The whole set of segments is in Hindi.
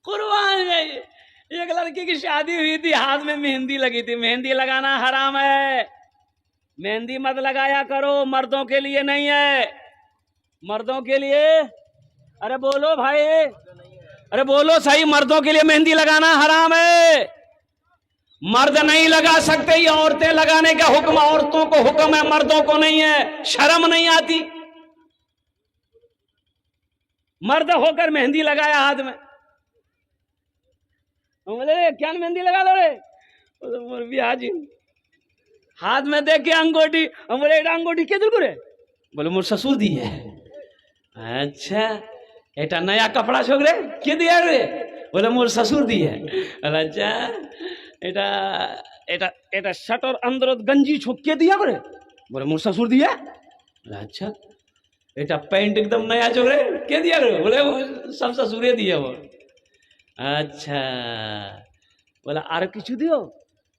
कुर्बान जाइए। एक लड़की की शादी हुई थी, हाथ में मेहंदी लगी थी। मेहंदी लगाना हराम है, मेहंदी मत लगाया करो, मर्दों के लिए नहीं है, मर्दों के लिए। अरे बोलो भाई, अरे बोलो सही, मर्दों के लिए मेहंदी लगाना हराम है। मर्द नहीं लगा सकते, ये औरतें लगाने का हुक्म औरतों को हुक्म है, मर्दों को नहीं है। शर्म नहीं आती? मर्द होकर मेहंदी लगाया हाथ में। बोले क्या मेहंदी लगा लो रे? बोले हाजी हाथ में देख के अंगूठी। हम बोले अंगूठी के दिल रे? बोले मोर ससुर दी है। अच्छा एटा नया कपड़ा छोकरे के दिया रे? बोले मोर ससुर दी है। बोले अच्छा एटा एटा एटा शर्ट और अंदर गंजी छोक के दिया करे? बोले मोर ससुर दिया। बोले अच्छा एटा पैंट एकदम नया छोकरे के दिया रे? बोले सब ससुरे दिया वो। अच्छा बोला आरो किचु दियो?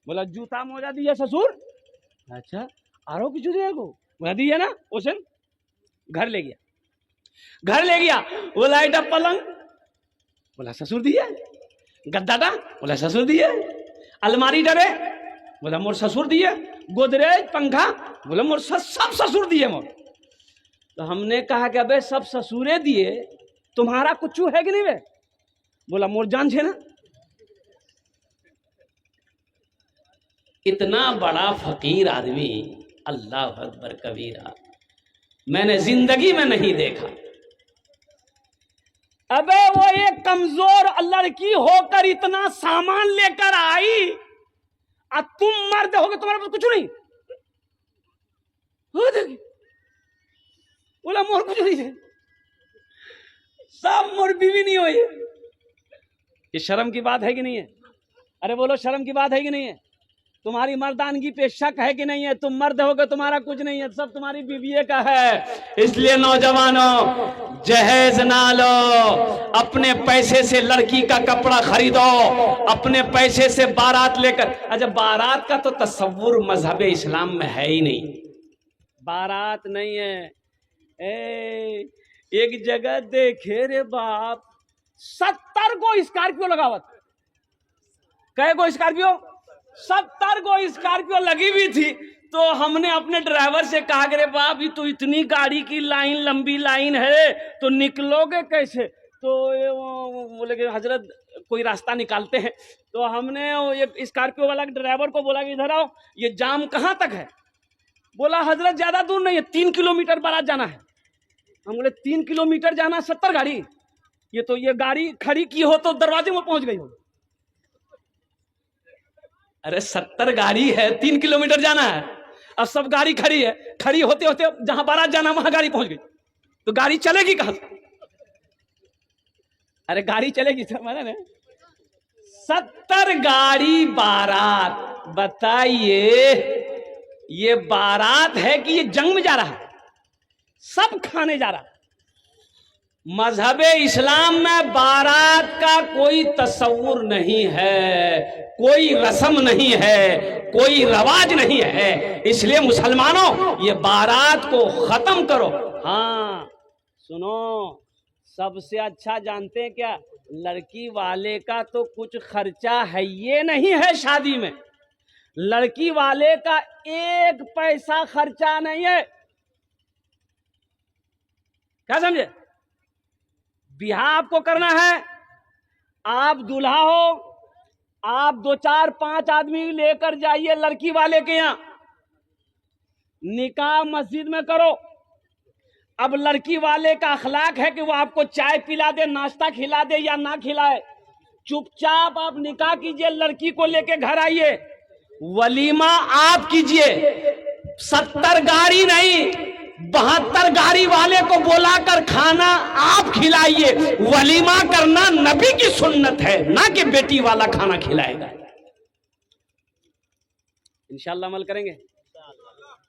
बोला जूता मोजा दिया ससुर। अच्छा आरो किचु दिया को? बोला दिया ना। ओसन घर ले गया, घर ले गया। बोला एटा पलंग? बोला ससुर दिया। गद्दाटा? बोला ससुर दिया। अलमारी डरे? बोला मोर ससुर दिए। गोदरेज पंखा? बोला मोर सब ससुर दिए मोर। तो हमने कहा कि अबे सब ससुरे दिए, तुम्हारा कुछ है कि नहीं बे? बोला मोर जान छे ना। इतना बड़ा फकीर आदमी, अल्लाह अकबर कबीरा, मैंने जिंदगी में नहीं देखा। अबे वो एक कमजोर लड़की होकर इतना सामान लेकर आई, अब तुम मर्द होगे, तुम्हारे पास कुछ नहीं हो। देखिए बोला मोर कुछ नहीं है, सब मोर बीवी नहीं हुई। ये शर्म की बात है कि नहीं है? अरे बोलो शर्म की बात है कि नहीं है? तुम्हारी मर्दानगी पे शक है कि नहीं है? तुम मर्द होगे, तुम्हारा कुछ नहीं है, सब तुम्हारी बीवी का है। इसलिए नौजवानों जहेज ना लो, अपने पैसे से लड़की का कपड़ा खरीदो, अपने पैसे से बारात लेकर। अच्छा बारात का तो तस्वुर मजहब इस्लाम में है ही नहीं, बारात नहीं है। एक जगह देखे रे बाप 70 को स्कॉर्पियो लगावत। कै को स्कॉर्पियो? 70 को स्कॉर्पियो लगी हुई थी। तो हमने अपने ड्राइवर से कहा कि रे बाप ये तो इतनी गाड़ी की लाइन, लंबी लाइन है, तो निकलोगे कैसे? तो बोले कि हजरत कोई रास्ता निकालते हैं। तो हमने एक स्कॉर्पियो वाला ड्राइवर को बोला कि इधर आओ, ये जाम कहाँ तक है? बोला हजरत ज्यादा दूर नहीं है, 3 किलोमीटर बारात जाना है। हम बोले 3 किलोमीटर जाना, 70 गाड़ी? ये तो ये गाड़ी खड़ी की हो तो दरवाजे में पहुंच गई हो। अरे 70 गाड़ी है, 3 किलोमीटर जाना है, अब सब गाड़ी खड़ी है, खड़ी होते होते जहां बारात जाना वहां गाड़ी पहुंच गई, तो गाड़ी चलेगी कहां से? अरे गाड़ी चलेगी मैंने 70 गाड़ी बारात। बताइए ये बारात है कि ये जंग में जा रहा है? सब खाने जा रहा। मजहब इस्लाम में बारात का कोई तस्वुर नहीं है, कोई रस्म नहीं है, कोई रवाज नहीं है। इसलिए मुसलमानों ये बारात को खत्म करो। हाँ सुनो, सबसे अच्छा जानते हैं क्या? लड़की वाले का तो कुछ खर्चा है ये नहीं है शादी में, लड़की वाले का 1 पैसा खर्चा नहीं है। क्या समझे? बिहार आपको करना है, आप दूल्हा हो, आप 2 4 5 आदमी लेकर जाइए लड़की वाले के यहाँ, निकाह मस्जिद में करो। अब लड़की वाले का अखलाक है कि वो आपको चाय पिला दे, नाश्ता खिला दे या ना खिलाए, चुपचाप आप निकाह कीजिए, लड़की को लेके घर आइए, वलीमा आप कीजिए। 70 गाड़ी नहीं, 72 गाड़ी वाले को बुलाकर खाना आप खिलाइए। वलीमा करना नबी की सुन्नत है, ना कि बेटी वाला खाना खिलाएगा। इंशाअल्लाह अमल करेंगे?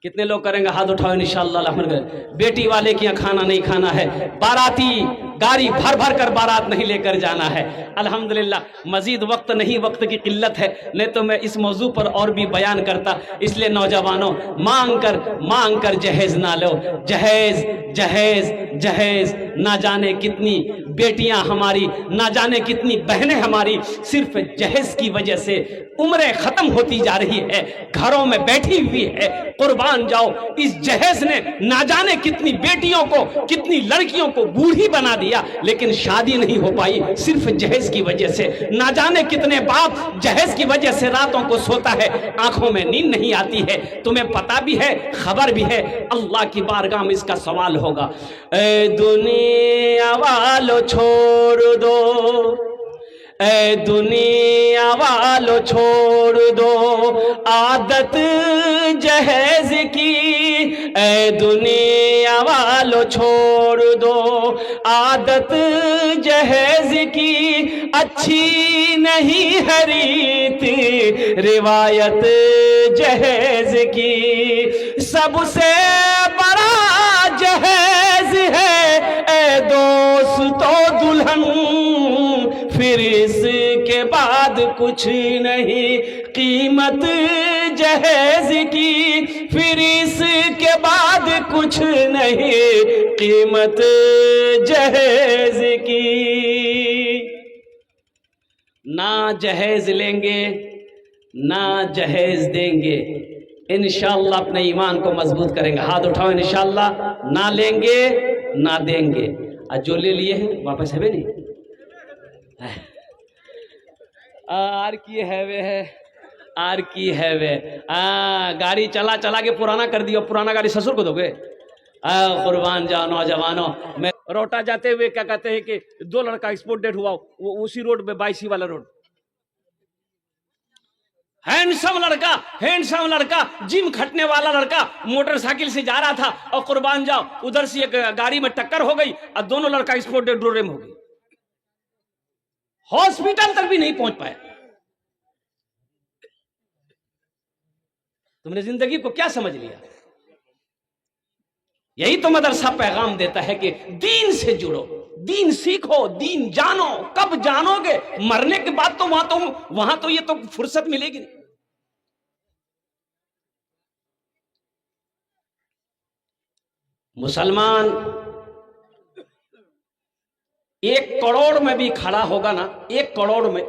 कितने लोग करेंगे? हाथ उठाओ इंशाअल्लाह अमल करेंगे। बेटी वाले के यहाँ खाना नहीं खाना है, बाराती गाड़ी भर भर कर बारात नहीं लेकर जाना है। अल्हम्दुलिल्लाह, मजीद वक्त नहीं, वक्त की किल्लत है, नहीं तो मैं इस मौजू पर और भी बयान करता। इसलिए नौजवानों, मांग कर जहेज ना लो। जहेज जहेज जहेज, ना जाने कितनी बेटियां हमारी, ना जाने कितनी बहनें हमारी सिर्फ जहेज की वजह से उम्रें खत्म होती जा रही है, घरों में बैठी हुई है। कुर्बान जाओ, इस जहेज ने ना जाने कितनी बेटियों को, कितनी लड़कियों को बूढ़ी बना दिया, लेकिन शादी नहीं हो पाई सिर्फ जहेज की वजह से। ना जाने कितने बाप जहेज की वजह से रातों को सोता है, आंखों में नींद नहीं आती है। तुम्हें पता भी है, खबर भी है, अल्लाह की बारगाह में इसका सवाल होगा। ए दुनिया वालों छोड़ दो, ए दुनिया वालों छोड़ दो आदत जहेज की, ए दुनिया वालों छोड़ दो आदत जहेज की। अच्छी नहीं है रीत रिवायत जहेज की, सबसे बड़ा जहेज है ए दोस्तों दुल्हन, फिर इसके बाद कुछ नहीं कीमत जहेज की, फिर इसके बाद कुछ नहीं कीमत जहेज की। ना जहेज लेंगे ना जहेज देंगे, इंशाअल्लाह अपने ईमान को मजबूत करेंगे। हाथ उठाओ, इंशाअल्लाह ना लेंगे ना देंगे। आज जो ले लिए हैं वापस है भी नहीं, आर की है वे है, आर की है वे। गाड़ी चला चला के पुराना कर दिया, पुराना गाड़ी ससुर को दोगे? कुर्बान जाओ नौजवानों। मैं रोटा जाते हुए क्या कहते हैं कि 2 लड़का स्पोर्ट डेट हुआ, वो उसी रोड पे 22 वाला रोड, हैंडसम लड़का, जिम खटने वाला लड़का मोटरसाइकिल से जा रहा था और कुर्बान जाओ उधर से एक गाड़ी में टक्कर हो गई और दोनों लड़का स्पोर्ट डेट रोड में हो गई, हॉस्पिटल तक भी नहीं पहुंच पाया। तुमने जिंदगी को क्या समझ लिया? यही तो मदरसा पैगाम देता है कि दीन से जुड़ो, दीन सीखो, दीन जानो। कब जानोगे? मरने के बाद तो वहां तो ये तो फुर्सत मिलेगी नहीं। मुसलमान 1 करोड़ में भी खड़ा होगा ना, 1 करोड़ में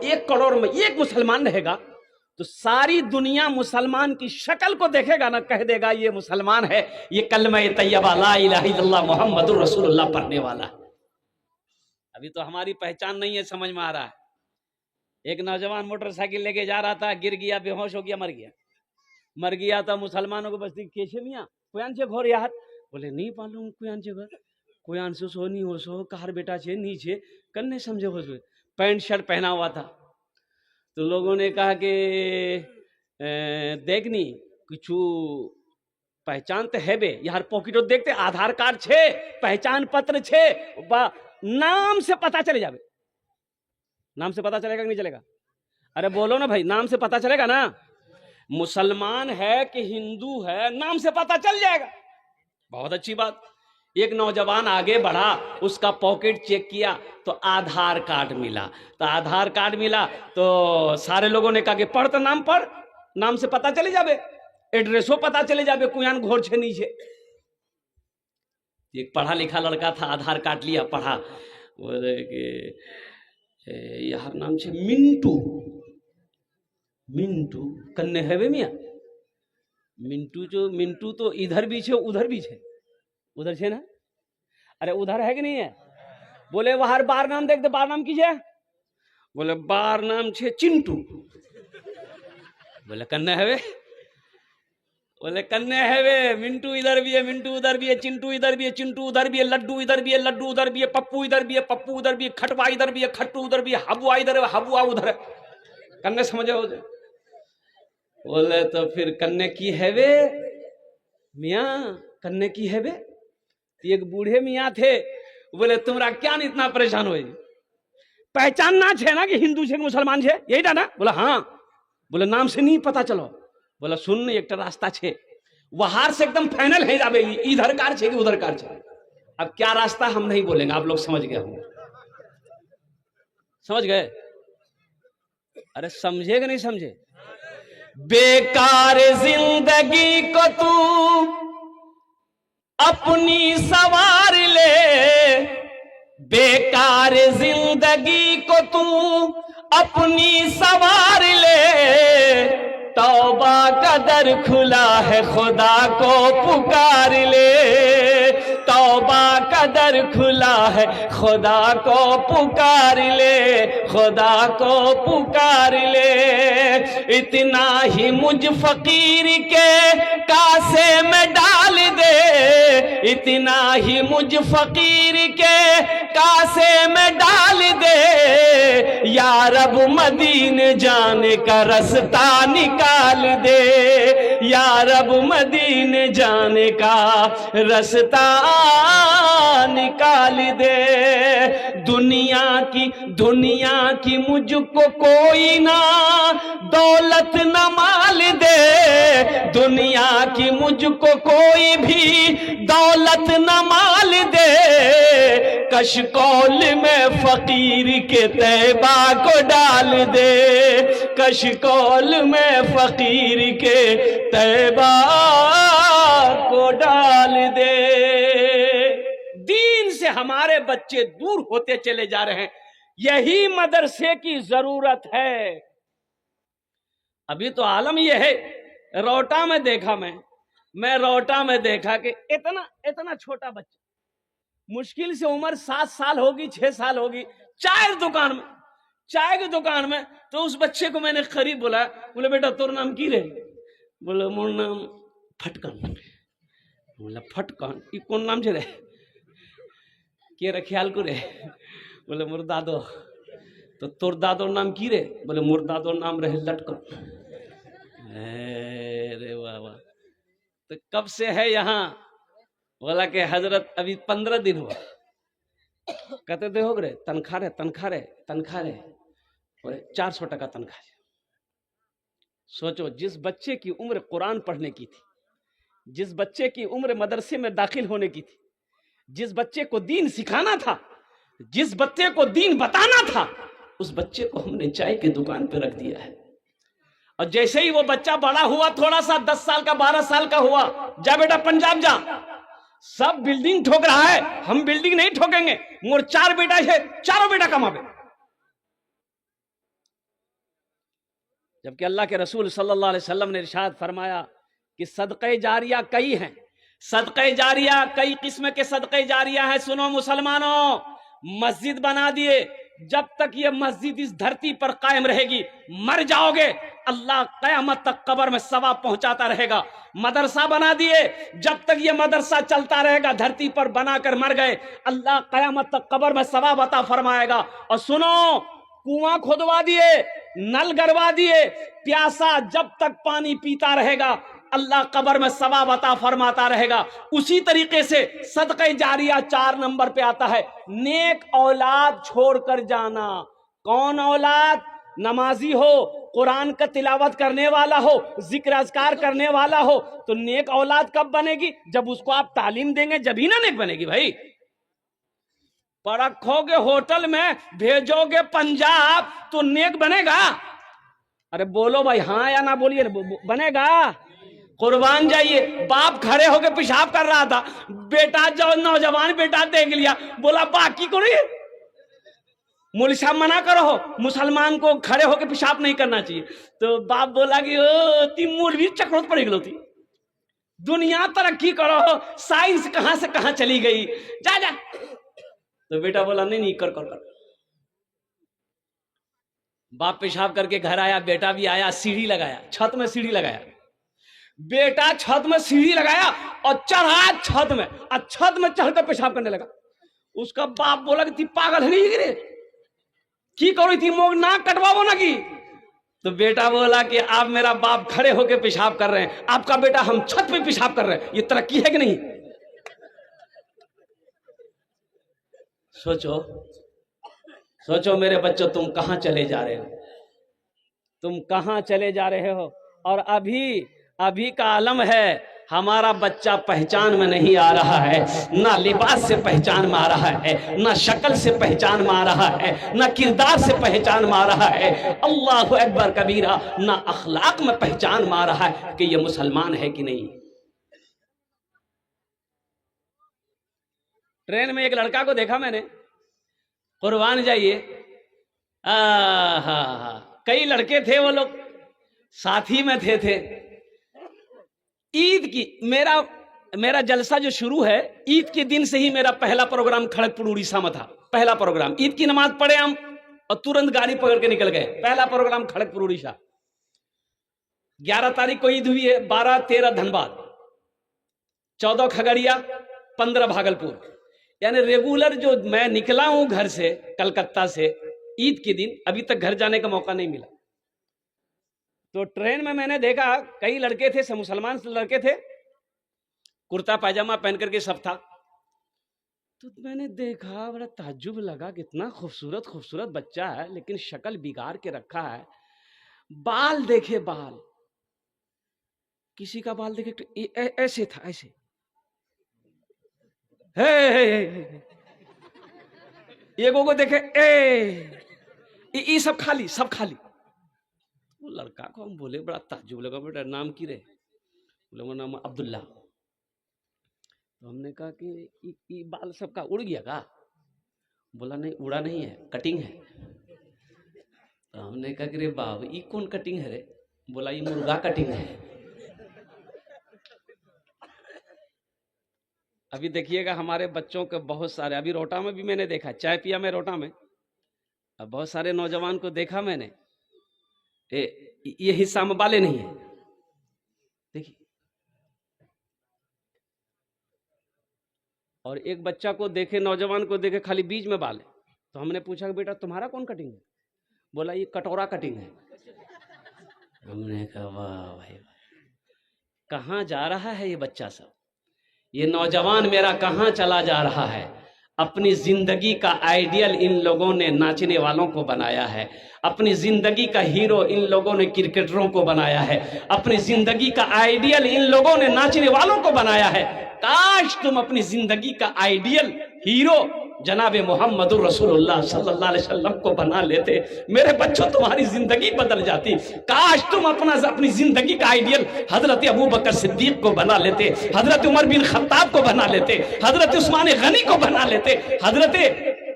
एक मुसलमान रहेगा तो सारी दुनिया मुसलमान की शक्ल को देखेगा ना, कह देगा ये मुसलमान है, ये कलमा तैयबा ला इलाहा इल्लल्लाह मुहम्मदुर रसूलुल्लाह पढ़ने वाला है। अभी तो हमारी पहचान नहीं है, समझ में आ रहा है। एक नौजवान मोटरसाइकिल लेके जा रहा था, गिर गया, बेहोश हो गया, मर गया था। मुसलमानों को बस्ती कैसे मियाँ कोयान से घोर यार, बोले नहीं मालूम कोयान से घर, कोयान से सो नहीं हो सो कहार बेटा छे नीचे कन्ने समझे हो सो। पैंट शर्ट पहना हुआ था तो लोगों ने कहा कि देखनी कुछ पहचान तो है बे, यार पॉकेट देखते आधार कार्ड छे, पहचान पत्र छे, नाम से पता चले जावे। नाम से पता चलेगा कि नहीं चलेगा? अरे बोलो ना भाई, नाम से पता चलेगा ना? मुसलमान है कि हिंदू है, नाम से पता चल जाएगा। बहुत अच्छी बात। एक नौजवान आगे बढ़ा, उसका पॉकेट चेक किया तो आधार कार्ड मिला। तो सारे लोगों ने कहा कि पढ़ तो नाम पढ़, नाम से पता चले जावे, एड्रेसो पता चले जावे, कुयान घोर छे नीचे। एक पढ़ा लिखा लड़का था, आधार कार्ड लिया, पढ़ा, बोले कि यार नाम छे मिंटू कन्ने है वे मियाँ मिंटू तो इधर भी छे उधर भी छे, उधर छे ना? अरे उधर है कि नहीं है? बोले वहां बार नाम देख दे, बार नाम कीजिए। बोले बार नाम छे चिंटू। बोले कन्ने है वे? बोले कन्ने है वे, मिंटू इधर भी है, मिंटू उधर भी है, चिंटू इधर भी है, चिंटू उधर भी है, लड्डू इधर भी है, लड्डू उधर भी है, पप्पू इधर भी है, पप्पू उधर भी है, खटवा इधर भी है, खट्टू उधर भी है, हबुआ इधर है, हबुआ उधर है। कन्ने समझे हो जाए? बोले तो फिर कन्ने की है वे मियाँ, कन्ने की है वे? एक बूढ़े मियाँ थे, बोले तुमरा क्या इतना परेशान हो, पहचानना छे ना कि हिंदू छे मुसलमान छे, यही था ना? बोला हाँ। बोले नाम से नहीं पता चलो? बोला सुन एक रास्ता छे, वहार से एकदम फाइनल है जाबे, इधर कार छे कि उधर कार छे। अब क्या रास्ता हम नहीं बोलेंगे, आप लोग समझ गए होंगे। समझ गए? अरे समझे कि नहीं समझे? बेकार जिंदगी को तू अपनी सवार ले, बेकार जिंदगी को तू अपनी सवार ले, तौबा का दर खुला है खुदा को पुकार ले, तौबा का दर खुला है खुदा को पुकार ले, खुदा को पुकार ले। इतना ही मुझ फकीर के कासे में डाल दे, इतना ही मुझ फकीर के कासे में डाल दे, या रब मदीने जाने का रास्ता निकाल दे, या रब मदीने जाने का रास्ता निकाल दे। दुनिया की मुझको कोई ना दौलत न माल दे, दुनिया की मुझको कोई भी दौलत न माल दे, कशकोल में फकीर के तैबा को डाल दे, कशकोल में फकीर के तैबा को डाल दे। दीन से हमारे बच्चे दूर होते चले जा रहे हैं, यही मदरसे की जरूरत है। अभी तो आलम यह है, रोटा में देखा मैं रोटा में देखा कि इतना छोटा बच्चा, मुश्किल से उम्र 7 साल होगी, 6 साल होगी, चाय की दुकान में तो उस बच्चे को मैंने करीब बुलाया, बोले बेटा तोर नाम की रे? बोले मोर नाम फटकन। बोला फटकन ई कौन नाम छे रे? के रे ख्याल को रे? बोले मोर दादो। तो तोर दादोर नाम की रे? बोले मोर दादोर नाम रहे लटकन। अरे वाह वाह, तो कब से है यहाँ? बोला कि हजरत अभी 15 दिन हुआ। कहते थे हो गए तनखा रे बोले 400 टका तनख्वाह। सोचो, जिस बच्चे की उम्र कुरान पढ़ने की थी, जिस बच्चे की उम्र मदरसे में दाखिल होने की थी, जिस बच्चे को दीन सिखाना था, जिस बच्चे को दीन बताना था, उस बच्चे को हमने चाय की दुकान पे रख दिया है। और जैसे ही वो बच्चा बड़ा हुआ, थोड़ा सा 10 साल का 12 साल का हुआ, जा बेटा पंजाब जा, सब बिल्डिंग ठोक रहा है, हम बिल्डिंग नहीं ठोकेंगे, मोर 4 बेटा है, चारों बेटा कमावे। जबकि अल्लाह के रसूल सल्लल्लाहु अलैहि वसल्लम ने इरशाद फरमाया कि सदक़े जारिया कई हैं, सदक़े जारिया कई किस्म के सदक़े जारिया हैं। सुनो मुसलमानों, मस्जिद बना दिए, जब तक ये मस्जिद इस धरती पर कायम रहेगी, मर जाओगे अल्लाह क़यामत तक कब्र में सवाब पहुंचाता रहेगा। मदरसा बना दिए, जब तक ये मदरसा चलता रहेगा, धरती पर बनाकर मर गए, अल्लाह क़यामत तक कब्र में सवाब अता फरमाएगा। और सुनो, कुआं खुदवा दिए, नल गड़वा दिए, प्यासा जब तक पानी पीता रहेगा अल्लाह कब्र में सवाब अता फरमाता रहेगा। उसी तरीके से सदक़े जारिया 4 नंबर पे आता है, नेक औलाद छोड़कर जाना। कौन औलाद? नमाजी हो, कुरान का तिलावत करने वाला हो, जिक्र अज़कार करने वाला हो। तो नेक औलाद कब बनेगी? जब उसको आप तालीम देंगे, जब ही ना नेक बनेगी भाई। परखोगे होटल में, भेजोगे पंजाब, तो नेक बनेगा? अरे बोलो भाई, हाँ या ना बोलिए, बनेगा? कुर्बान जाइए, बाप खड़े होकर पेशाब कर रहा था, बेटा जो नौजवान बेटा देख लिया, बोला बाकी को नहीं, मौलवी साहब मना करो, मुसलमान को खड़े होकर पेशाब नहीं करना चाहिए। तो बाप बोला कि ओ ती मौलवी चक्रोत पड़ गई थी, दुनिया तरक्की करो, साइंस कहां से कहां चली गई, जा जा। तो बेटा बोला नहीं कर कर कर। बाप पेशाब करके घर आया, बेटा भी आया, सीढ़ी लगाया, छत में सीढ़ी लगाया, बेटा छत में सीढ़ी लगाया और चढ़ा छत में, और छत में चढ़कर पेशाब करने लगा। उसका बाप बोला कि ती पागल है नहीं गिरे, की करो थी मोग नाक कटवाओ ना की। तो बेटा बोला कि आप मेरा बाप खड़े होकर पेशाब कर रहे हैं, आपका बेटा हम छत पे पेशाब कर रहे हैं, ये तरक्की है कि नहीं? सोचो सोचो मेरे बच्चों, तुम कहां चले जा रहे हो, तुम कहां चले जा रहे हो। और अभी का आलम है, हमारा बच्चा पहचान में नहीं आ रहा है, ना लिबास से पहचान में आ रहा है, ना शक्ल से पहचान में आ रहा है, ना किरदार से पहचान में आ रहा है, अल्लाह अकबर कबीरा, ना अखलाक में पहचान में आ रहा है कि ये मुसलमान है कि नहीं। ट्रेन में एक लड़का को देखा मैंने, कुर्बान जाइए, कई लड़के थे, वो लोग साथी में थे। ईद की मेरा जलसा जो शुरू है, ईद के दिन से ही मेरा पहला प्रोग्राम खड़गपुर उड़ीसा में था। पहला प्रोग्राम, ईद की नमाज पढ़े हम और तुरंत गाड़ी पकड़ के निकल गए। पहला प्रोग्राम खड़गपुर उड़ीसा। 11 तारीख को ईद हुई है, 12, 13 धनबाद, 14 खगड़िया, 15 भागलपुर। यानी रेगुलर जो मैं निकला हूं घर से, कलकत्ता से, ईद के दिन अभी तक घर जाने का मौका नहीं मिला। तो ट्रेन में मैंने देखा कई लड़के थे, मुसलमान लड़के थे, कुर्ता पायजामा पहन करके सब था। तो मैंने देखा, बड़ा ताज्जुब लगा, कितना खूबसूरत खूबसूरत बच्चा है, लेकिन शक्ल बिगाड़ के रखा है। बाल देखे, बाल, किसी का बाल देखे ऐसे था, ऐसे एगो को देखे ये सब खाली, सब खाली। वो लड़का को हम बोले, बड़ा ताज्जुब लगा, बेटा नाम की रे? बोले मेरा नाम अब्दुल्ला। तो हमने कहा कि ये बाल सबका उड़ गया का? बोला नहीं, उड़ा नहीं है, कटिंग है। तो हमने कहा कि रे बाब, ये कौन कटिंग है रे? बोला ये मुर्गा कटिंग है। अभी देखिएगा हमारे बच्चों के बहुत सारे, अभी रोटा में भी मैंने देखा, चाय पिया मैं रोटा में, अब बहुत सारे नौजवान को देखा मैंने, ये हिस्सा में बाले नहीं है, देखिए। और एक बच्चा को देखे, नौजवान को देखे, खाली बीच में बाल है। तो हमने पूछा कि बेटा तुम्हारा कौन कटिंग है? बोला ये कटोरा कटिंग है। हमने कहा वाह भाई, कहाँ जा रहा है ये बच्चा सब, ये नौजवान मेरा कहाँ चला जा रहा है? अपनी जिंदगी का आइडियल इन लोगों ने नाचने वालों को बनाया है, अपनी जिंदगी का हीरो इन लोगों ने क्रिकेटरों को बनाया है, अपनी जिंदगी का आइडियल इन लोगों ने नाचने वालों को बनाया है। काश तुम अपनी जिंदगी का आइडियल हीरो जनाबे मोहम्मदुर रसूलुल्लाह सल्लल्लाहु अलैहि वसल्लम को बना लेते, मेरे बच्चों तुम्हारी जिंदगी बदल जाती। काश तुम अपनी जिंदगी का आइडियल हजरत अबू बकर सिद्दीक को बना लेते, हजरत उमर बिन खत्ताब को बना लेते, हजरत उस्मान गनी को बना लेते, हजरत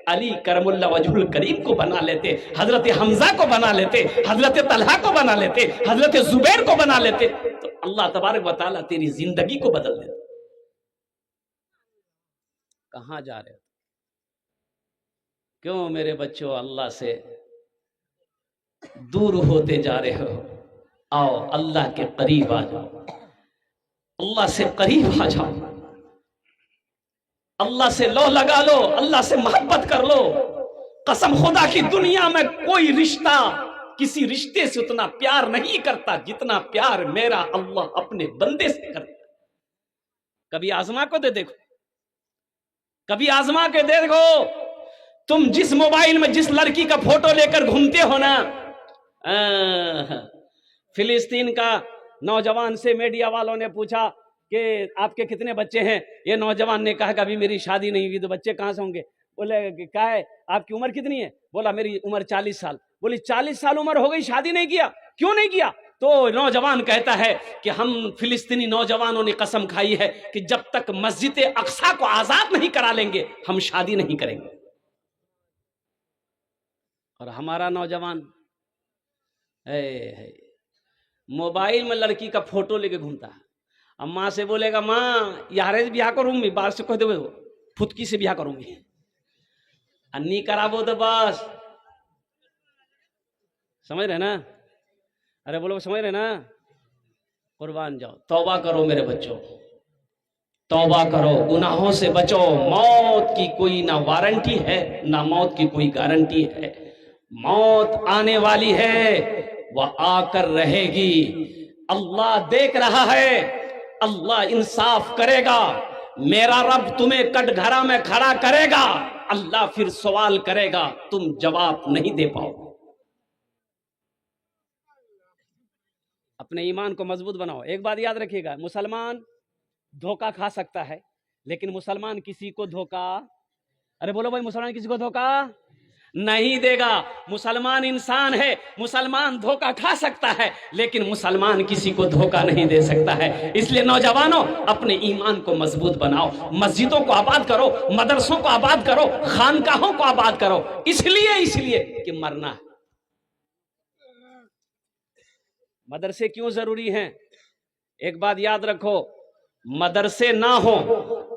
अली करमुल्ला वजहुल करीम को बना लेते, हजरत हमजा को बना लेते, हजरत तलहा को बना लेते, हजरत जुबैर को बना लेते, तो अल्लाह तबारक व तआला तेरी जिंदगी को बदल देते। कहां जा रहे हो? क्यों मेरे बच्चों अल्लाह से दूर होते जा रहे हो? आओ अल्लाह के करीब आ जाओ, अल्लाह से करीब आ जाओ, अल्लाह से लो लगा लो, अल्लाह से मोहब्बत कर लो। कसम खुदा की, दुनिया में कोई रिश्ता किसी रिश्ते से उतना प्यार नहीं करता जितना प्यार मेरा अल्लाह अपने बंदे से करता। कभी आजमा को दे देखो, कभी आजमा के देखो। तुम जिस मोबाइल में जिस लड़की का फोटो लेकर घूमते हो ना, फिलिस्तीन का नौजवान से मीडिया वालों ने पूछा कि आपके कितने बच्चे हैं? ये नौजवान ने कहा कि अभी मेरी शादी नहीं हुई। तो बच्चे कहां से होंगे? बोले क्या है, आपकी उम्र कितनी है? बोला मेरी उम्र 40 साल। बोली 40 साल उम्र हो गई, शादी नहीं किया? क्यों नहीं किया? तो नौजवान कहता है कि हम फिलिस्तीनी नौजवानों ने कसम खाई है कि जब तक मस्जिद अक्सा को आजाद नहीं करा लेंगे हम शादी नहीं करेंगे। और हमारा नौजवान मोबाइल में लड़की का फोटो लेके घूमता है। अब माँ से बोलेगा माँ यारे ब्याह करूंगी, बाहर से कह दे फुतकी से ब्याह करूंगी, अन्नी कराबो तो बस। समझ रहे ना? अरे बोलो समझ रहे ना? कुर्बान जाओ, तौबा करो मेरे बच्चों, तौबा करो, गुनाहों से बचो। मौत की कोई ना वारंटी है ना मौत की कोई गारंटी है। मौत आने वाली है, वह आकर रहेगी। अल्लाह देख रहा है, अल्लाह इंसाफ करेगा। मेरा रब तुम्हें कटघरा में खड़ा करेगा, अल्लाह फिर सवाल करेगा, तुम जवाब नहीं दे पाओगे। अपने ईमान को मजबूत बनाओ। एक बात याद रखिएगा, मुसलमान धोखा खा सकता है, लेकिन मुसलमान किसी को धोखा, अरे बोलो भाई, मुसलमान किसी को धोखा नहीं देगा। मुसलमान इंसान है, मुसलमान धोखा खा सकता है, लेकिन मुसलमान किसी को धोखा नहीं दे सकता है। इसलिए नौजवानों, अपने ईमान को मजबूत बनाओ, मस्जिदों को आबाद करो, मदरसों को आबाद करो, खानकाहों को आबाद करो, इसलिए कि मरना है। मदरसे क्यों जरूरी हैं? एक बात याद रखो, मदरसे ना हो,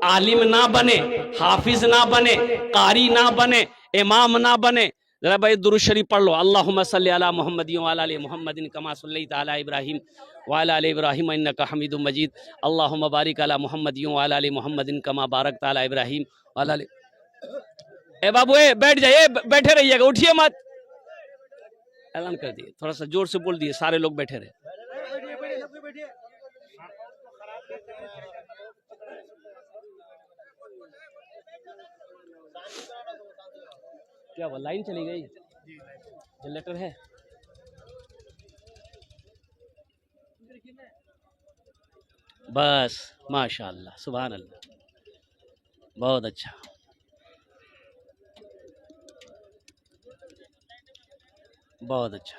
आलिम ना बने, हाफिज ना बने, कारी ना बने, इमाम ना बने, जरा भाई दुरूद शरीफ पढ़ लो। अल्लाहुम्मा सल्ली अला मुहम्मदिन व अला आलि मुहम्मदिन कमा सल्लैता अला इब्राहीम व अला आलि इब्राहीम इन्नका हमीदुम मजीद। अल्लाहुम्मा बारिक अला मुहम्मदिन व अला आलि मुहम्मदिन कमा बारकता अला इब्राहीम व अला आलि। ए बाबू, ए बैठ जाइए, बैठे रहिएगा, उठिए मत। ऐलान कर दिए, थोड़ा सा जोर से बोल दिए, सारे लोग बैठे रहे। क्या वो लाइन चली गई? जनरेटर है? बस, माशाअल्लाह, सुभान अल्लाह, बहुत अच्छा। बहुत अच्छा,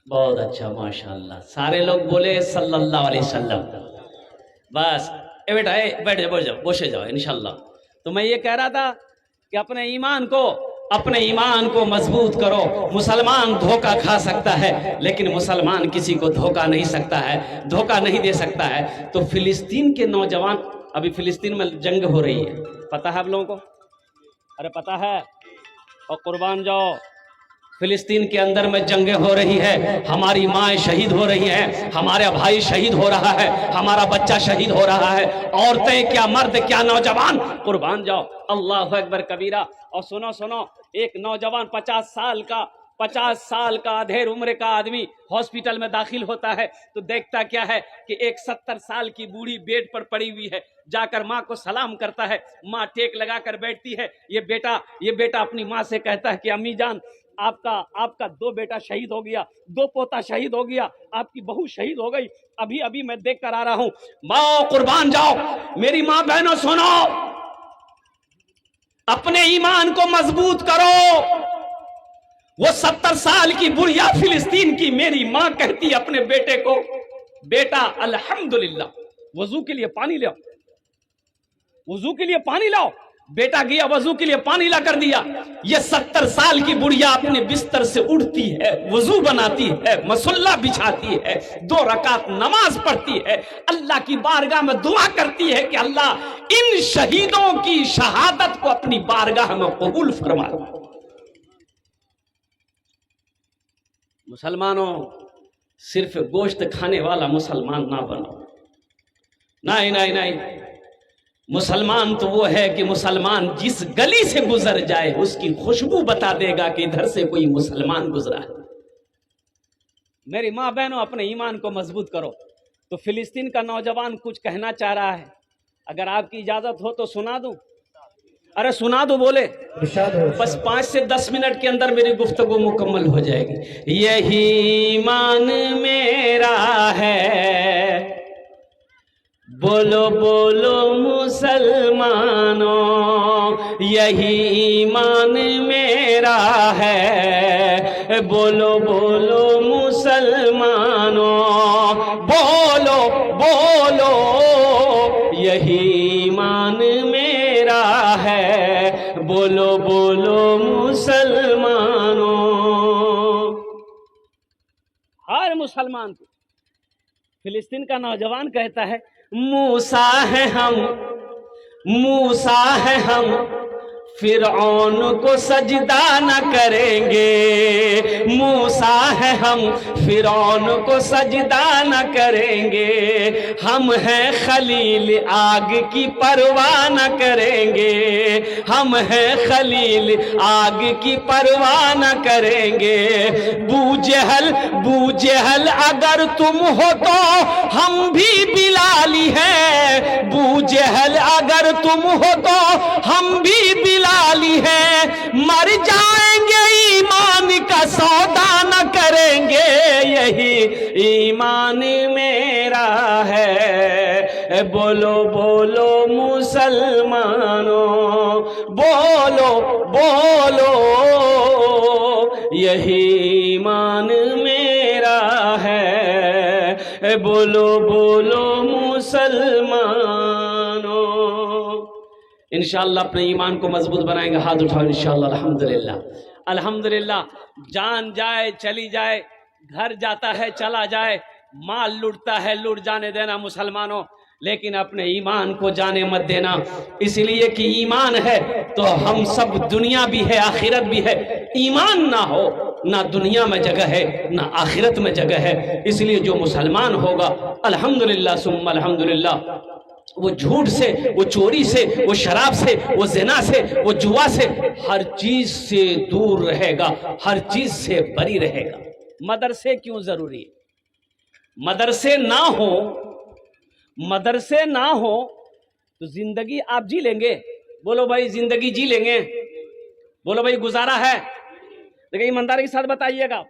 बहुत अच्छा, माशाअल्लाह। सारे लोग बोले सल्लल्लाहु अलैहि वसल्लम। बस, ए बेटा, ए बैठ जाओ, बोशे जाओ इंशाल्लाह। तो मैं ये कह रहा था कि अपने ईमान को मजबूत करो। मुसलमान धोखा खा सकता है, लेकिन मुसलमान किसी को धोखा नहीं सकता है, धोखा नहीं दे सकता है। तो फिलिस्तीन के नौजवान, अभी फिलिस्तीन में जंग हो रही है, पता है आप लोगों को? अरे पता है? और कुर्बान जाओ, फिलिस्तीन के अंदर में जंगें हो रही है, हमारी माएँ शहीद हो रही हैं, हमारा भाई शहीद हो रहा है, हमारा बच्चा शहीद हो रहा है, औरतें क्या, मर्द क्या, नौजवान, कुर्बान जाओ। अल्लाह अकबर कबीरा। और सुनो, एक नौजवान 50 साल का अधेड़ उम्र का आदमी हॉस्पिटल में दाखिल होता है, तो देखता क्या है कि एक 70 साल की बूढ़ी बेड पर पड़ी हुई है, जाकर माँ को सलाम करता है, माँ टेक लगाकर बैठती है। ये बेटा अपनी माँ से कहता है कि अम्मी जान, आपका 2 बेटा शहीद हो गया, 2 पोता शहीद हो गया, आपकी बहू शहीद हो गई, अभी मैं देख कर आ रहा हूं। माँ कुर्बान जाओ, मेरी माँ बहनों सुनो, अपने ईमान को मजबूत करो। वो 70 साल की बुढ़िया फिलिस्तीन की मेरी माँ कहती अपने बेटे को, बेटा अल्हम्दुलिल्लाह, वजू के लिए पानी लाओ, वजू के लिए पानी लाओ। बेटा गया, वजू के लिए पानी ला कर दिया। ये 70 साल की बुढ़िया अपने बिस्तर से उठती है, वजू बनाती है, मसल्ला बिछाती है, 2 रकात नमाज पढ़ती है, अल्लाह की बारगाह में दुआ करती है कि अल्लाह इन शहीदों की शहादत को अपनी बारगाह में कबूल फरमा। मुसलमानों, सिर्फ गोश्त खाने वाला मुसलमान ना बनो। नहीं, मुसलमान तो वो है कि मुसलमान जिस गली से गुजर जाए उसकी खुशबू बता देगा कि इधर से कोई मुसलमान गुजरा है। मेरी माँ बहनों, अपने ईमान को मजबूत करो। तो फिलिस्तीन का नौजवान कुछ कहना चाह रहा है, अगर आपकी इजाजत हो तो सुना दूं? अरे सुना दो, बोले बस 5 से 10 मिनट के अंदर मेरी गुफ्तगू मुकम्मल हो जाएगी। यही ईमान मेरा है, बोलो बोलो मुसलमानों, यही ईमान मेरा है, बोलो बोलो मुसलमानों, बोलो बोलो, यही ईमान मेरा है, बोलो बोलो मुसलमानों। हर मुसलमान को फिलिस्तीन का नौजवान कहता है, मूसा है हम, फिरौन को सजदा न करेंगे। मूसा है हम, फिरौन को सजदा न करेंगे। हम हैं खलील, आग की परवाह न करेंगे। हम हैं खलील, आग की परवाह न करेंगे। बू जहल अगर तुम हो तो हम भी बिलाली हैं। बू जहल अगर तुम हो तो हम भी बिलाली है। मर जाएंगे ईमान का सौदा न करेंगे। यही ईमान मेरा है। बोलो बोलो मुसलमानों, बोलो बोलो यही ईमान मेरा है। बोलो बोलो मुसलमानों। इंशाअल्लाह अपने ईमान को मजबूत बनाएंगे। हाथ उठाओ इंशाअल्लाह। अल्हम्दुलिल्लाह अल्हम्दुलिल्लाह। जान जाए चली जाए, घर जाता है चला जाए, माल लूटता है लूट जाने देना मुसलमानों, लेकिन अपने ईमान को जाने मत देना। इसलिए कि ईमान है तो हम सब, दुनिया भी है आखिरत भी है। ईमान ना हो ना दुनिया में जगह है ना आखिरत में जगह है। इसलिए जो मुसलमान होगा अल्हम्दुलिल्लाह सुम्मा अल्हम्दुलिल्लाह, वो झूठ से, वो चोरी से, वो शराब से, वो ज़िना से, वो जुआ से, हर चीज से दूर रहेगा, हर चीज से बरी रहेगा। मदरसे क्यों जरूरी है? मदरसे ना हो, मदरसे ना हो तो जिंदगी आप जी लेंगे? बोलो भाई जिंदगी जी लेंगे? बोलो भाई गुजारा है? देखिए ईमानदारी के साथ बताइएगा,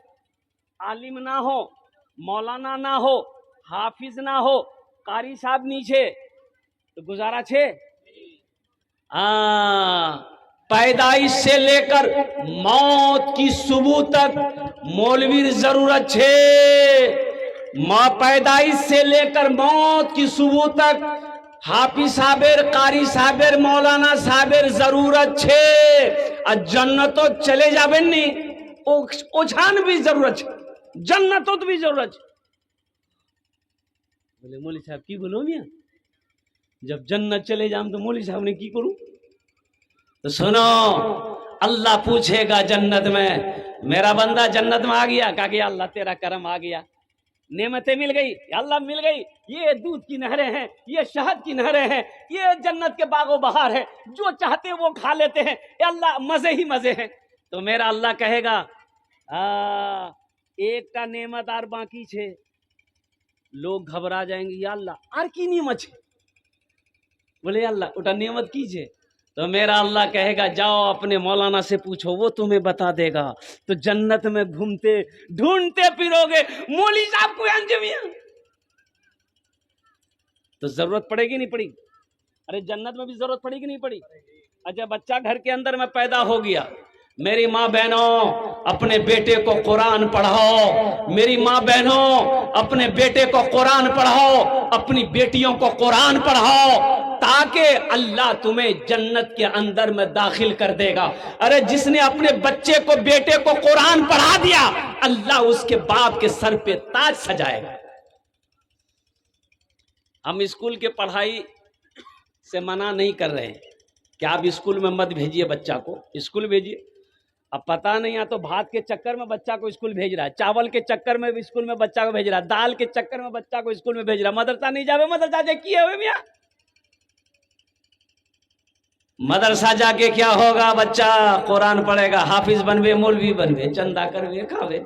आलिम ना हो, मौलाना ना हो, हाफिज ना हो, कारी साहब नीचे, तो गुजारा छे? पैदाइश से लेकर मौत की सुबह तक मौलवीर जरूरत छे। माँ पैदाइश से लेकर मौत की सुबह तक हाफिज साहबेर, कारी साहबेर, मौलाना साहबेर जरूरत छे। और जन्नतो चले जाबे नी, ओछान भी जरूरत छे, जन्नतो भी जरूरत छे। बोले मौली साहब की बोलो मियाँ, जब जन्नत चले जाम तो मौली साहब ने की करूं? तो सुनो, अल्लाह पूछेगा जन्नत में, मेरा बंदा जन्नत में आ गया, कहा कि अल्लाह तेरा करम आ गया, नेमतें मिल गई, अल्लाह मिल गई, ये दूध की नहरें हैं, ये शहद की नहरें हैं, ये जन्नत के बागो बहार है, जो चाहते वो खा लेते हैं, अल्लाह मजे ही मजे हैं। तो मेरा अल्लाह कहेगा एक टा नेमत आर बाकी छे। लोग घबरा जाएंगे, या अल्लाह आर की नेमत छे? बोले अल्लाह उटा नेमत की छे? तो मेरा अल्लाह कहेगा जाओ अपने मौलाना से पूछो, वो तुम्हें बता देगा। तो जन्नत में घूमते ढूंढते फिरोगे, मौली साहब को अंजमिया, तो जरूरत पड़ेगी नहीं पड़ी? अरे जन्नत में भी जरूरत पड़ेगी नहीं पड़ी? अच्छा बच्चा घर के अंदर में पैदा हो गया, मेरी माँ बहनों अपने बेटे को कुरान पढ़ाओ, मेरी माँ बहनों अपने बेटे को कुरान पढ़ाओ, अपनी बेटियों को कुरान पढ़ाओ, ताकि अल्लाह तुम्हें जन्नत के अंदर में दाखिल कर देगा। अरे जिसने अपने बच्चे को, बेटे को कुरान पढ़ा दिया, अल्लाह उसके बाप के सर पे ताज सजाएगा। हम स्कूल के पढ़ाई से मना नहीं कर रहे हैं कि आप स्कूल में मत भेजिए बच्चा को, स्कूल भेजिए। अब पता नहीं, या तो भात के चक्कर में बच्चा को स्कूल भेज रहा है, चावल के चक्कर में स्कूल में बच्चा को भेज रहा है, दाल के चक्कर में बच्चा को स्कूल में भेज रहा है। मदरसा नहीं जावे, मदरसा जाके किए हुए मियाँ, मदरसा जाके क्या होगा? बच्चा कुरान पढ़ेगा, हाफिज बनवे, मौलवी बनवे, चंदा करवे, खावे।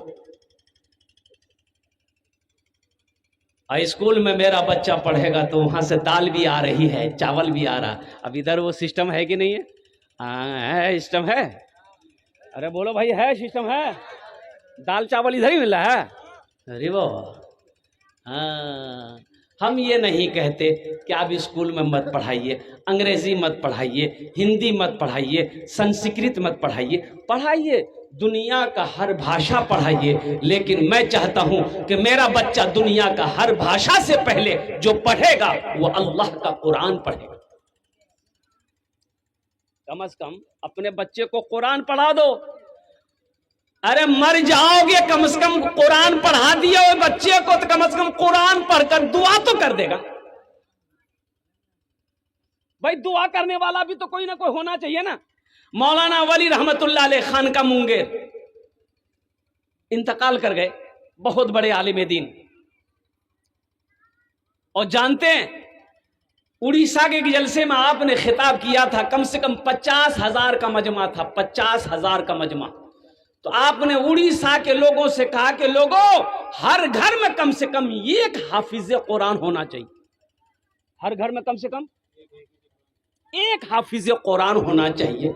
स्कूल में मेरा बच्चा पढ़ेगा तो वहां से दाल भी आ रही है, चावल भी आ रहा। अब इधर वो सिस्टम है कि नहीं है? हाँ है, सिस्टम है। अरे बोलो भाई, है सिस्टम है, दाल चावल इधर ही मिल रहा है। अरे वो हाँ, हम ये नहीं कहते कि आप स्कूल में मत पढ़ाइए, अंग्रेजी मत पढ़ाइए, हिंदी मत पढ़ाइए, संस्कृत मत पढ़ाइए, पढ़ाइए दुनिया का हर भाषा पढ़ाइए। लेकिन मैं चाहता हूं कि मेरा बच्चा दुनिया का हर भाषा से पहले जो पढ़ेगा वो अल्लाह का कुरान पढ़ेगा। कम से कम अपने बच्चे को कुरान पढ़ा दो। अरे मर जाओगे, कम से कम कुरान पढ़ा दिया हो बच्चे को, तो कम से कम कुरान पढ़कर दुआ तो कर देगा। भाई दुआ करने वाला भी तो कोई ना कोई होना चाहिए ना। मौलाना वली रहमतुल्लाह अलैह खान का मुंगेर इंतकाल कर गए, बहुत बड़े आलिम दीन। और जानते हैं उड़ीसा के जलसे में आपने खिताब किया था, कम से कम 50,000 का मजमा था, 50,000 का मजमा। तो आपने उड़ीसा के लोगों से कहा कि लोगों, हर घर में कम से कम एक हाफिज कुरान होना चाहिए, हर घर में कम से कम एक हाफिज कुरान होना चाहिए।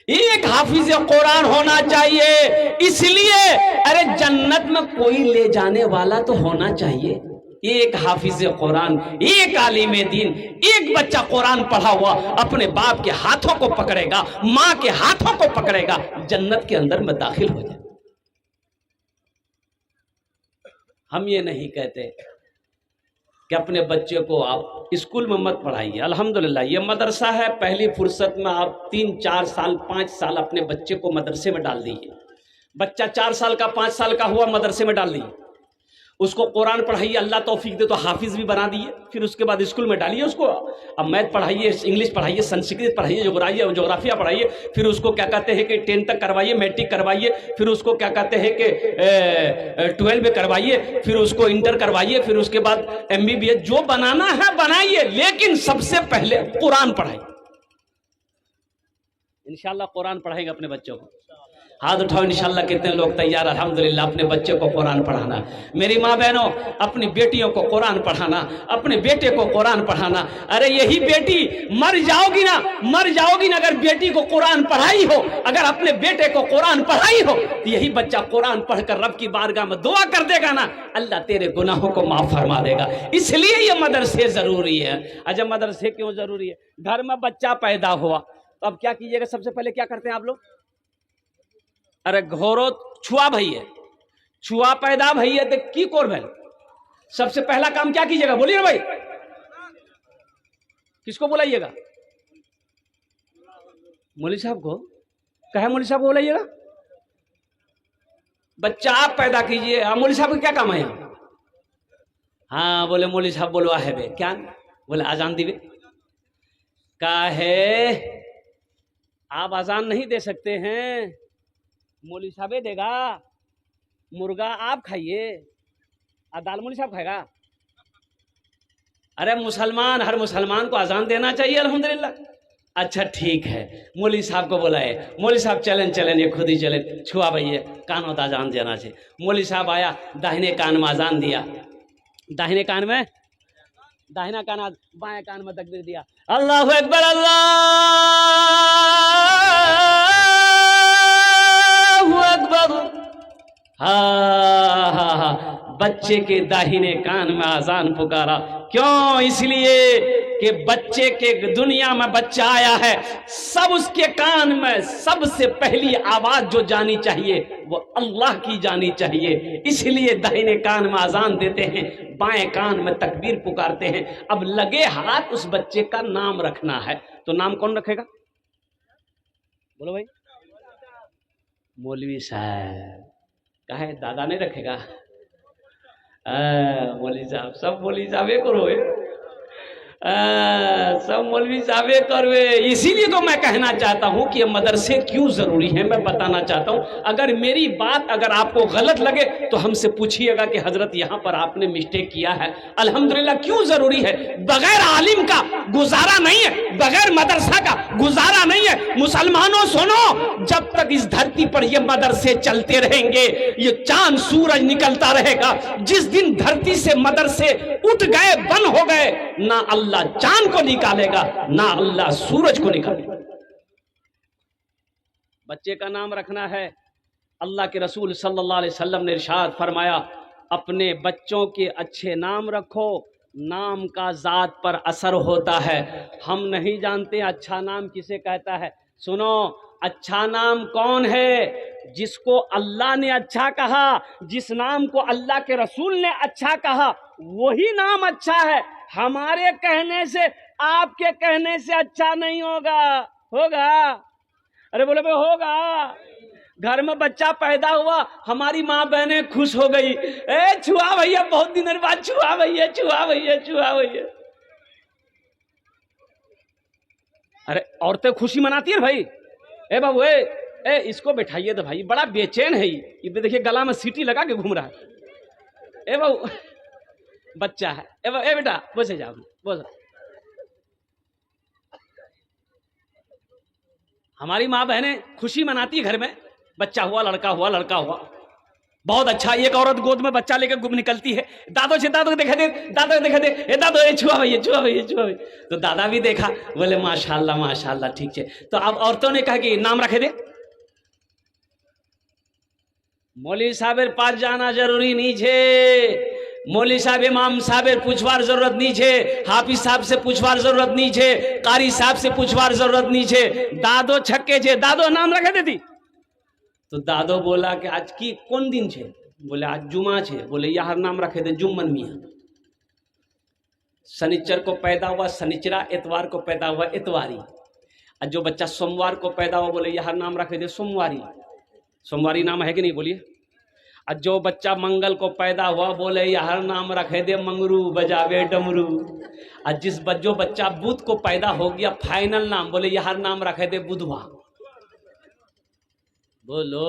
एक हाफिज कुरान होना चाहिए। इसलिए अरे जन्नत में कोई ले जाने वाला तो होना चाहिए। एक हाफिज कुरान, एक आलिम दीन, एक बच्चा कुरान पढ़ा हुआ अपने बाप के हाथों को पकड़ेगा, माँ के हाथों को पकड़ेगा, जन्नत के अंदर में दाखिल हो जाए। हम ये नहीं कहते कि अपने बच्चे को आप स्कूल में मत पढ़ाइए। अल्हम्दुलिल्लाह ये मदरसा है, पहली फुर्सत में आप 3, 4 साल, 5 साल अपने बच्चे को मदरसे में डाल दीजिए। बच्चा 4 साल का, 5 साल का हुआ, मदरसे में डाल दीजिए, उसको कुरान पढ़ाइए, अल्लाह तौफीक दे तो हाफिज भी बना दिए। फिर उसके बाद स्कूल में डालिए उसको। अब मैथ पढ़ाइए, इंग्लिश पढ़ाइए, संस्कृत पढ़ाइए, जोग्राफिया पढ़ाइए, फिर उसको क्या कहते हैं कि 10 तक करवाइए, मैट्रिक करवाइए, फिर उसको क्या कहते हैं कि 12 में करवाइए, फिर उसको इंटर करवाइए, फिर उसके बाद MBBS, जो बनाना है बनाइए, लेकिन सबसे पहले कुरान पढ़ाइए। इंशाल्लाह कुरान पढ़ाएंगे अपने बच्चों को। हाथ उठाओ इंशाल्लाह। कितने लोग तैयार अल्हम्दुलिल्लाह अपने बच्चे को कुरान पढ़ाना। मेरी माँ बहनों, अपनी बेटियों को कुरान पढ़ाना, अपने बेटे को कुरान पढ़ाना। अरे यही बेटी मर जाओगी ना अगर बेटी को कुरान पढ़ाई हो, अगर अपने बेटे को कुरान पढ़ाई हो, तो यही बच्चा कुरान पढ़कर रब की बारगाह में दुआ कर देगा ना, अल्लाह तेरे गुनाहों को माफ फरमा देगा। इसलिए ये मदरसे जरूरी है। अच्छा मदरसे क्यों जरूरी है? घर में बच्चा पैदा हुआ तो अब क्या कीजिएगा? सबसे पहले क्या करते हैं आप लोग? अरे घोरो छुआ भैया, छुआ पैदा भैया तो की कोर भैल, सबसे पहला काम क्या कीजिएगा? बोलिए ना भाई, किसको बुलाइएगा? मौलवी साहब को। कहे मौलवी साहब को बुलाइएगा? बच्चा आप पैदा कीजिए। मौलवी साहब का क्या काम है यहाँ? हाँ बोले मौलवी साहब बोलवा है बे क्या? बोले आजान दीवे। काहे आप आजान नहीं दे सकते हैं? मौलवी साहब देगा। मुर्गा आप खाइए, दाल मौलवी साहब खाएगा? अरे मुसलमान, हर मुसलमान को अजान देना चाहिए अल्हम्दुलिल्लाह। अच्छा ठीक है, मौलवी साहब को बुलाए। मौलवी साहब चलें, ये खुद ही चलें। छुआ भैया कान होता अजान देना चाहिए। मौलवी साहब आया, दाहिने कान में अजान दिया, दाहिने कान में, दाहिना कान, बाएं कान में तकबीर दिया, अल्लाहु अकबर, अकबर। हाँ, बच्चे के दाहिने कान में आजान पुकारा। क्यों? इसलिए कि बच्चे के दुनिया में बच्चा आया है, सब उसके कान में सबसे पहली आवाज जो जानी चाहिए वो अल्लाह की जानी चाहिए। इसलिए दाहिने कान में आजान देते हैं, बाएं कान में तकबीर पुकारते हैं। अब लगे हाथ उस बच्चे का नाम रखना है, तो नाम कौन रखेगा? बोलो भाई। मौलवी साहब। कहे दादा नहीं रखेगा? मौलवी साहब, सब मौलवी साहब करो, सब मौलवी साहब करवे। इसीलिए तो मैं कहना चाहता हूं कि ये मदरसे क्यों जरूरी है, मैं बताना चाहता हूं। अगर मेरी बात अगर आपको गलत लगे तो हमसे पूछिएगा कि हजरत यहां पर आपने मिस्टेक किया है। अल्हम्दुलिल्लाह क्यों जरूरी है? बगैर आलिम का गुजारा नहीं है, बगैर मदरसा का गुजारा नहीं है। मुसलमानों सुनो, जब तक इस धरती पर ये मदरसे चलते रहेंगे, ये चांद सूरज निकलता रहेगा। जिस दिन धरती से मदरसे उठ गए, बंद हो गए, ना अल्लाह चांद को निकालेगा, ना अल्लाह सूरज को निकालेगा। बच्चे का नाम रखना है। अल्लाह के रसूल सल्लल्लाहु अलैहि वसल्लम ने इरशाद फरमाया, अपने बच्चों के अच्छे नाम रखो, नाम का जात पर असर होता है। हम नहीं जानते अच्छा नाम किसे कहता है। सुनो, अच्छा नाम कौन है? जिसको अल्लाह ने अच्छा कहा, जिस नाम को अल्लाह के रसूल ने अच्छा कहा, वही नाम अच्छा है। हमारे कहने से, आपके कहने से अच्छा नहीं होगा। होगा? अरे बोले भाई होगा। घर में बच्चा पैदा हुआ, हमारी माँ बहनें खुश हो गई, ए छुआ भैया, बहुत दिनों बाद छुआ भैया, छुआ भैया, छुआ भैया। अरे औरतें खुशी मनाती है भाई। ए बाबू, ए इसको बैठाइए तो भाई, बड़ा बेचैन है ये देखिए, गला में सीटी लगा के घूम रहा है। ए बाबू, बच्चा है। ए बेटा बसे जाओ, बस। हमारी माँ बहनें खुशी मनाती है घर में, बच्चा हुआ, लड़का हुआ, लड़का हुआ। बहुत अच्छा। एक औरत गोद में बच्चा लेकर गुम निकलती है, दादो से दादो देखा दे, दादो देखा दे, ए दादो ये छुआ भैया, छुआ भैया, छुआ भैया। तो दादा भी देखा, बोले माशाल्लाह माशाल्लाह, ठीक है। तो अब औरतों ने कहा कि नाम रखे दे। मौलवी साहबेर पास जाना जरूरी नहीं है, मौलवी साहब इमाम साहबेर पूछवार जरूरत नहीं है, हाफिज साहब से पूछवार जरूरत नहीं है, कारी साहब से पूछवार जरूरत नहीं है। दादो छक्के छे, दादो नाम रखे देती। तो दादो बोला कि आज की कौन दिन छे? बोले आज जुमा छे। बोले यार नाम रखे दे जुम्मन मियाँ। शनिचर को पैदा हुआ शनिचरा, एतवार को पैदा हुआ एतवारी। और जो बच्चा सोमवार को पैदा हुआ, बोले यार नाम रखे दे सोमवारी। सोमवारी नाम है कि नहीं बोलिए। और जो बच्चा मंगल को पैदा हुआ, बोले यार नाम रखे दे मंगरू, बजावे डमरू। और जो बच्चा बुध को पैदा हो गया, फाइनल नाम, बोले यार नाम रखे दे बुधवा। बोलो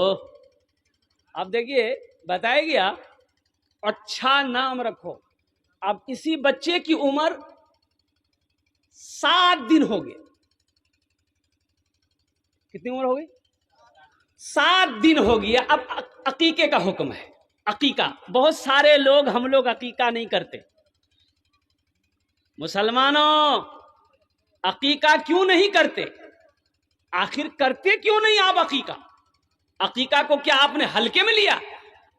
अब देखिए, बताया गया अच्छा नाम रखो। अब इसी बच्चे की उम्र 7 दिन हो गए। कितनी उम्र हो गई? 7 दिन हो गया। अब अकीके का हुक्म है। अकीका, बहुत सारे लोग, हम लोग अकीका नहीं करते। मुसलमानों, अकीका क्यों नहीं करते? आखिर करते क्यों नहीं आप अकीका? अकीका को क्या आपने हल्के में लिया?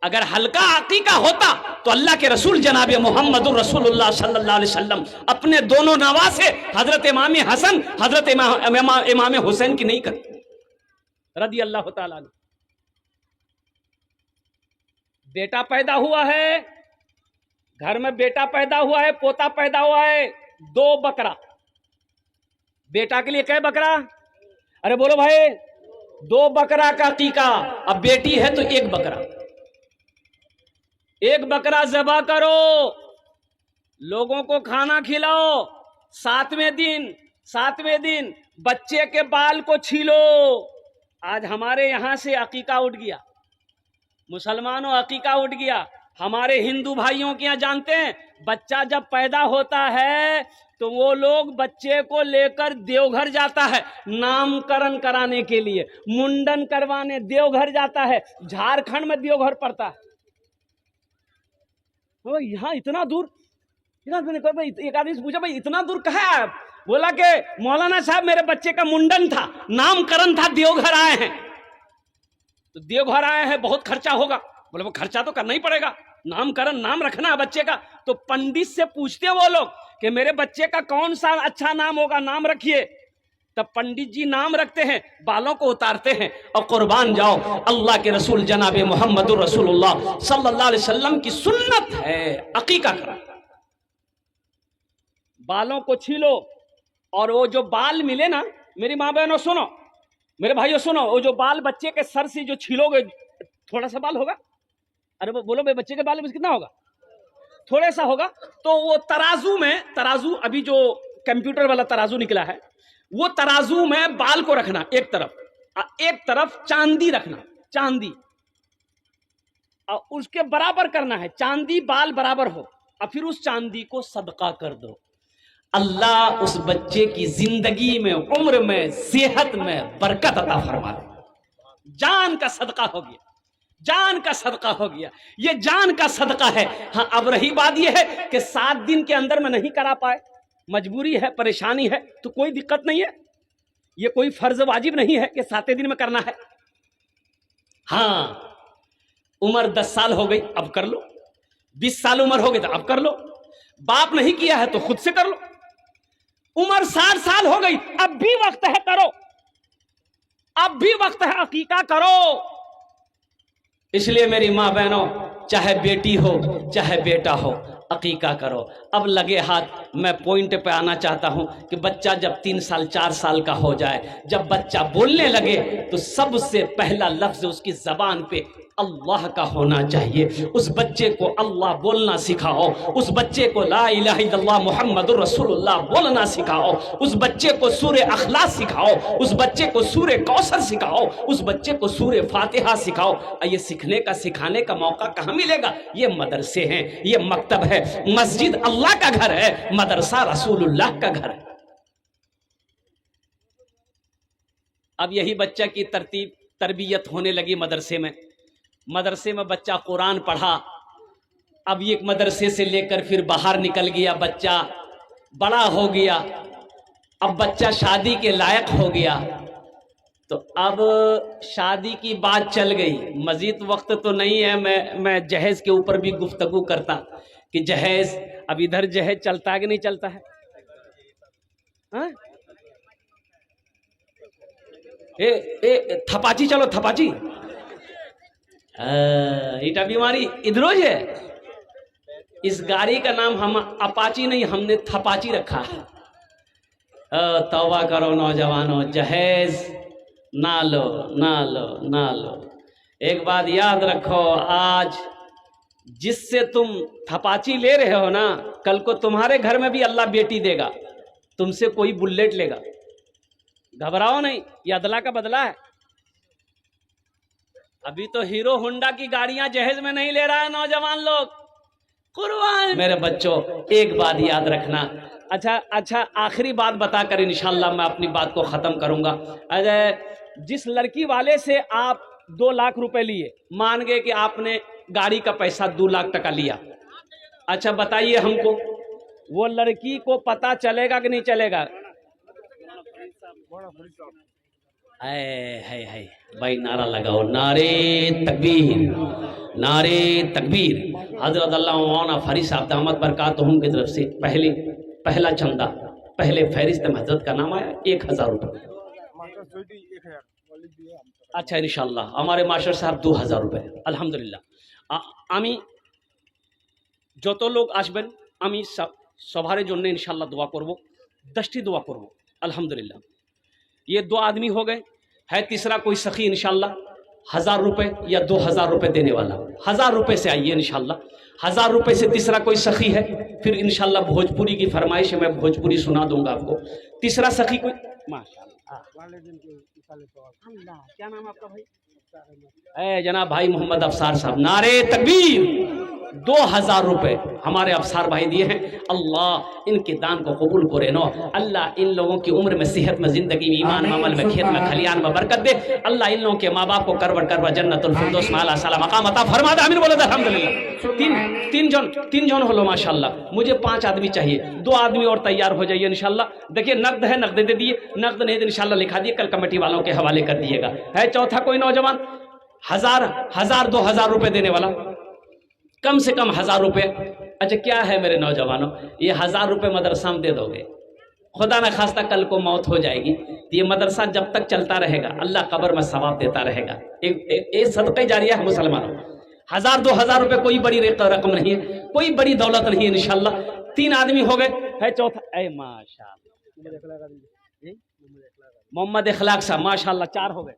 अगर हल्का अकीका होता तो अल्लाह के रसूल जनाब मोहम्मद रसूलुल्लाह सल्लल्लाहु अलैहि वसल्लम अपने दोनों नवासे हजरत इमाम हसन, हजरत इमाम हुसैन की नहीं करते रदी अल्लाह ताला। बेटा पैदा हुआ है, घर में बेटा पैदा हुआ है, पोता पैदा हुआ है, 2 बकरा। बेटा के लिए क्या बकरा? अरे बोलो भाई, 2 बकरा का अकीका। अब बेटी है तो 1 बकरा, 1 बकरा ज़बा करो, लोगों को खाना खिलाओ। 7वें दिन बच्चे के बाल को छीलो। आज हमारे यहां से अकीका उठ गया, मुसलमानों अकीका उठ गया। हमारे हिंदू भाइयों के यहाँ जानते हैं, बच्चा जब पैदा होता है तो वो लोग बच्चे को लेकर देवघर जाता है नामकरण कराने के लिए, मुंडन करवाने देवघर जाता है। झारखंड में देवघर पड़ता है। तो यहाँ इतना दूर, एक आदमी से पूछा भाई इतना दूर कहाँ है आप? बोला कि मौलाना साहब मेरे बच्चे का मुंडन था, नामकरण था, देवघर आए हैं। तो देवघर आए हैं, बहुत खर्चा होगा। बोले वो खर्चा तो करना ही पड़ेगा, नामकरण, नाम रखना है बच्चे का। तो पंडित से पूछते वो लोग कि मेरे बच्चे का कौन सा अच्छा नाम होगा, नाम रखिए। तब पंडित जी नाम रखते हैं, बालों को उतारते हैं और कुर्बान जाओ। अल्लाह के रसूल जनाब मोहम्मदुर रसूलुल्लाह सल्लल्लाहु अलैहि वसल्लम की सुन्नत है अकीका करा। बालों को छीलो, और वो जो बाल मिले ना, मेरी माँ बहनों सुनो, मेरे भाइयों सुनो, वो जो बाल बच्चे के सर से जो छीलोगे, थोड़ा सा बाल होगा। अरे बोलो भाई, बच्चे के बाल में कितना होगा? थोड़ा सा होगा। तो वो तराजू अभी जो कंप्यूटर वाला तराजू निकला है, वो तराजू में बाल को रखना एक तरफ चांदी रखना, चांदी, और उसके बराबर करना है, चांदी बाल बराबर हो, और फिर उस चांदी को सदका कर दो। अल्लाह उस बच्चे की जिंदगी में, उम्र में, सेहत में बरकत अता फरमा दे। जान का सदका हो गया, जान का सदका हो गया, ये जान का सदका है। हाँ, अब रही बात ये है कि 7 दिन के अंदर में नहीं करा पाए, मजबूरी है, परेशानी है, तो कोई दिक्कत नहीं है। ये कोई फर्ज वाजिब नहीं है कि 7 दिन में करना है। हाँ, उम्र 10 साल हो गई, अब कर लो। 20 साल उम्र हो गई तो अब कर लो। बाप नहीं किया है तो खुद से कर लो। उम्र 60 साल हो गई, अब भी वक्त है, करो, अब भी वक्त है, अकीका करो। इसलिए मेरी माँ बहनों, चाहे बेटी हो चाहे बेटा हो, अकीका करो। अब लगे हाथ मैं पॉइंट पे आना चाहता हूं कि बच्चा जब 3 साल 4 साल का हो जाए, जब बच्चा बोलने लगे, तो सबसे पहला लफ्ज उसकी जबान पे अल्लाह का होना चाहिए। उस बच्चे को अल्लाह बोलना सिखाओ, उस बच्चे को ला इलाहा इल्लल्लाह मुहम्मदुर रसूलुल्लाह बोलना सिखाओ, उस बच्चे को सूरे अखलास सिखाओ, उस बच्चे को सूरे कौसर सिखाओ, उस बच्चे को सूरे फातिहा सिखाओ। ये सीखने का, सिखाने का मौका कहाँ मिलेगा? ये मदरसे हैं, ये मकतब है, मस्जिद अल्लाह का घर है, मदरसा रसूलुल्लाह का घर है। अब यही बच्चा की तरबियत होने लगी मदरसे में। मदरसे में बच्चा कुरान पढ़ा, अब ये मदरसे से लेकर फिर बाहर निकल गया, बच्चा बड़ा हो गया, अब बच्चा शादी के लायक हो गया, तो अब शादी की बात चल गई। मजीद वक्त तो नहीं है, मैं जहेज के ऊपर भी गुफ्तगू करता कि जहेज अब इधर जहेज चलता है कि नहीं चलता है? हाँ? थपाची चलो थपाची, इटा बीमारी इधरोज है। इस गाड़ी का नाम हम अपाची नहीं, हमने थपाची रखा है। तौबा करो नौजवानों, जहेज ना लो ना लो ना लो। एक बात याद रखो, आज जिससे तुम थपाची ले रहे हो ना, कल को तुम्हारे घर में भी अल्लाह बेटी देगा, तुमसे कोई बुलेट लेगा। घबराओ नहीं, ये अदला का बदला है। अभी तो हीरो होंडा की गाड़ियां जहेज में नहीं ले रहा है नौजवान लोग। कुर्बान मेरे बच्चों, एक बात याद रखना। अच्छा, आखिरी बात बताकर इंशाल्लाह मैं अपनी बात को खत्म करूंगा। अरे जिस लड़की वाले से आप 2 लाख रुपए लिए, मान गए कि आपने गाड़ी का पैसा 2 लाख टका लिया, अच्छा बताइए हमको, वो लड़की को पता चलेगा कि नहीं चलेगा? है भाई, नारा लगाओ, नारे तकबीर, नारे तकबीर। हजरत अल्लाह मौलाना फारिस साहब दामत बरकातहुम की तरफ से पहला चंदा, पहले फहरिस्त में हजरत का नाम आया 1000 रुपये। अच्छा इंशाल्लाह हमारे मास्टर साहब 2000 रुपये। अल्हम्दुलिल्लाह आमी যত লোক আসবেন আমি সবার জন্য इंशाल्लाह दुआ করব, 10টি दुआ করব। अल्हम्दुलिल्लाह ये 2 आदमी हो गए, है तीसरा कोई सखी इंशाल्लाह 1000 रुपये या 2000 रुपये देने वाला, 1000 रुपये से आइए इंशाल्लाह। 1000 रुपये से तीसरा कोई सखी है, फिर इंशाल्लाह भोजपुरी की फरमाइश है, मैं भोजपुरी सुना दूंगा आपको। तीसरा सखी कोई, माशाल्लाह, क्या नाम आपका भाई? जनाब भाई मोहम्मद अफसार साहब, नारे तकबीर। 2000 रुपये हमारे अफसार भाई दिए हैं। अल्लाह इनके दान को कबूल करे नो। अल्लाह इन लोगों की उम्र में, सेहत में, जिंदगी में, ईमान में, अमल में, खेत में, खलियान में बरकत दे। अल्लाह इन लोगों के माँ बाप को करवट जन्नतुल फिरदौस में आला साला मकाम अता फरमा दे। आमीन बोलो अल्हम्दुलिल्लाह। तीन जन हो लो माशाल्लाह। मुझे 5 आदमी चाहिए, 2 आदमी और तैयार हो जाइए इंशाल्लाह। देखिए नकद है, नकद दे दिए, नकद नहीं तो इंशाल्लाह लिखा दिए, कल कमेटी वालों के हवाले कर दिएगा। है चौथा कोई नौजवान 1000-2000 रुपये देने वाला, कम से कम 1000 रुपये। अच्छा क्या है मेरे नौजवानों, ये 1000 रुपये मदरसा में दे दोगे, खुदा न खास्ता कल को मौत हो जाएगी तो ये मदरसा जब तक चलता रहेगा अल्लाह कब्र में सवाब देता रहेगा। एक सदक़े जारिया है मुसलमानों। 1000-2000 रुपये कोई बड़ी रकम नहीं है, कोई बड़ी दौलत नहीं है इंशाल्लाह। 3 आदमी हो गए। है चौथा, ए माशाल्लाह मोहम्मद इखलाक साहब माशाल्लाह 4 हो गए।